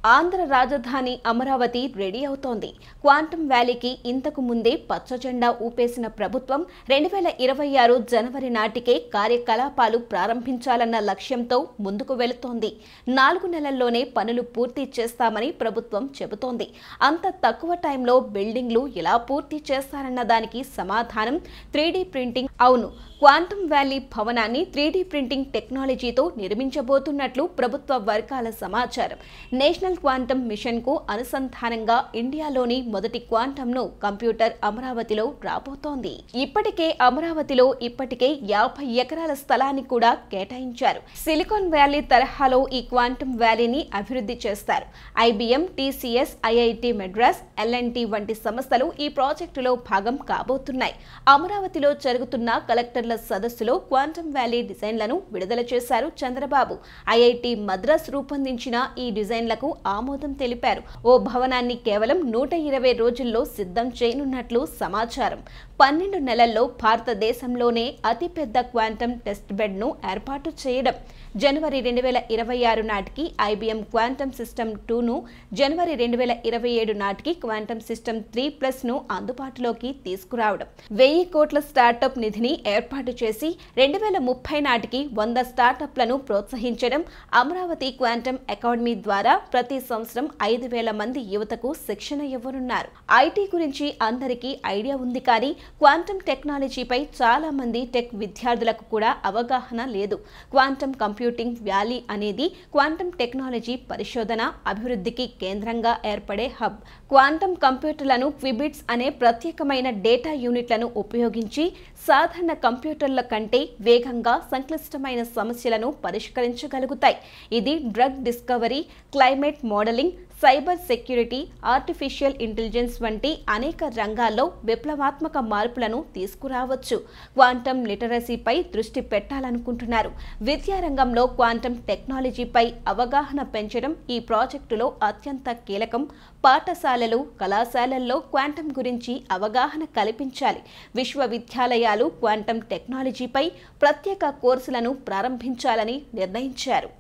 ఆంధ్ర రాజధాని అమరావతి రెడీ అవుతోంది. క్వాంటమ్ వ్యాలీకి ఇంతకు ముందే పచ్చ జెండా ఊపేసిన ప్రభుత్వం 2026 జనవరి నాటికే కార్యకలాపాలు ప్రారంభించాలన్న లక్ష్యంతో ముందుకు వెళుతోంది. 4 నెలల్లోనే పనులు పూర్తి చేస్తామని ప్రభుత్వం చెబుతోంది. అంత తక్కువ టైంలో బిల్డింగ్లు ఎలా పూర్తి చేస్తారన్న దానికి సమాధానం 3D ప్రింటింగ్. అవును, క్వాంటమ్ వ్యాలీ భవనాన్ని 3D ప్రింటింగ్ టెక్నాలజీతో నిర్మించబోతున్నట్లు ప్రభుత్వ వర్గాల సమాచారం. నేషనల్ క్వాంటమ్ మిషన్ కు అనుసంధానంగా ఇండియాలోని మొదటి క్వాంటమ్ను కంప్యూటర్ అమరావతిలో రాబోతోంది. ఇప్పటికే అమరావతిలో 50 ఎకరాల స్థలాన్ని కూడా కేటాయించారు. సిలికాన్ వ్యాలీ తరహాలో ఈ క్వాంటమ్ వ్యాలీని అభివృద్ధి చేస్తారు. IBM, TCS, IIT Madras, L&T వంటి సంస్థలు ఈ ప్రాజెక్టులో భాగం కాబోతున్నాయి. అమరావతిలో జరుగుతున్న కలెక్టర్ల సదస్సులో క్వాంటమ్ వ్యాలీ డిజైన్లను విడుదల చేశారు చంద్రబాబు. IIT మద్రాస్ రూపొందించిన ఈ డిజైన్లకు ఆమోదం తెలిపారు. ఓ భవనాన్ని కేవలం 120 రోజుల్లో సిద్ధం చేయనున్నట్లు సమాచారం. 12 నెలల్లో భారతదేశంలోనే అతిపెద్ద క్వాంటమ్ టెస్ట్ బెడ్ ను ఏర్పాటు చేయడం. జనవరి 2026 నాటికి IBM క్వాంటమ్ సిస్టమ్ 2ను, జనవరి 2027 నాటికి క్వాంటమ్ సిస్టమ్ 3+ ను అందుబాటులోకి తీసుకురావడం. 1000 కోట్ల స్టార్టప్ నిధిని ఏర్పాటు చేసి 2030 నాటికి 100 స్టార్టప్లను ప్రోత్సహించడం. అమరావతి క్వాంటమ్ అకాడమీ ద్వారా ప్రతి సంవత్సరం 5000 మంది యువతకు శిక్షణ ఇవ్వనున్నారు. ఐటీ గురించి అందరికీ ఐడియా ఉంది, కానీ క్వాంటమ్ టెక్నాలజీపై చాలా మంది టెక్ విద్యార్థులకు కూడా అవగాహన లేదు. క్వాంటమ్ కంప్యూటింగ్ వ్యాలీ అనేది క్వాంటమ్ టెక్నాలజీ పరిశోధన, అభివృద్ధికి కేంద్రంగా ఏర్పడే హబ్. క్వాంటమ్ కంప్యూటర్లను క్విబిట్స్ అనే ప్రత్యేకమైన డేటా యూనిట్లను ఉపయోగించి సాధారణ కంప్యూటర్ల కంటే వేగంగా సంక్లిష్టమైన సమస్యలను పరిష్కరించగలుగుతాయి. ఇది drug discovery, climate modelling, cyber security, artificial intelligence వంటి అనేక రంగాల్లో విప్లవాత్మక మార్పులను తీసుకురావచ్చు. క్వాంటమ్ లిటరసీపై దృష్టి పెట్టాలనుకుంటున్నారు. విద్యారంగంలో క్వాంటమ్ టెక్నాలజీపై అవగాహన పెంచడం ఈ ప్రాజెక్టులో అత్యంత కీలకం. పాఠశాలలు, కళాశాలల్లో క్వాంటమ్ గురించి అవగాహన కల్పించాలి. విశ్వవిద్యాలయాలు క్వాంటమ్ టెక్నాలజీపై ప్రత్యేక కోర్సులను ప్రారంభించాలని నిర్ణయించారు.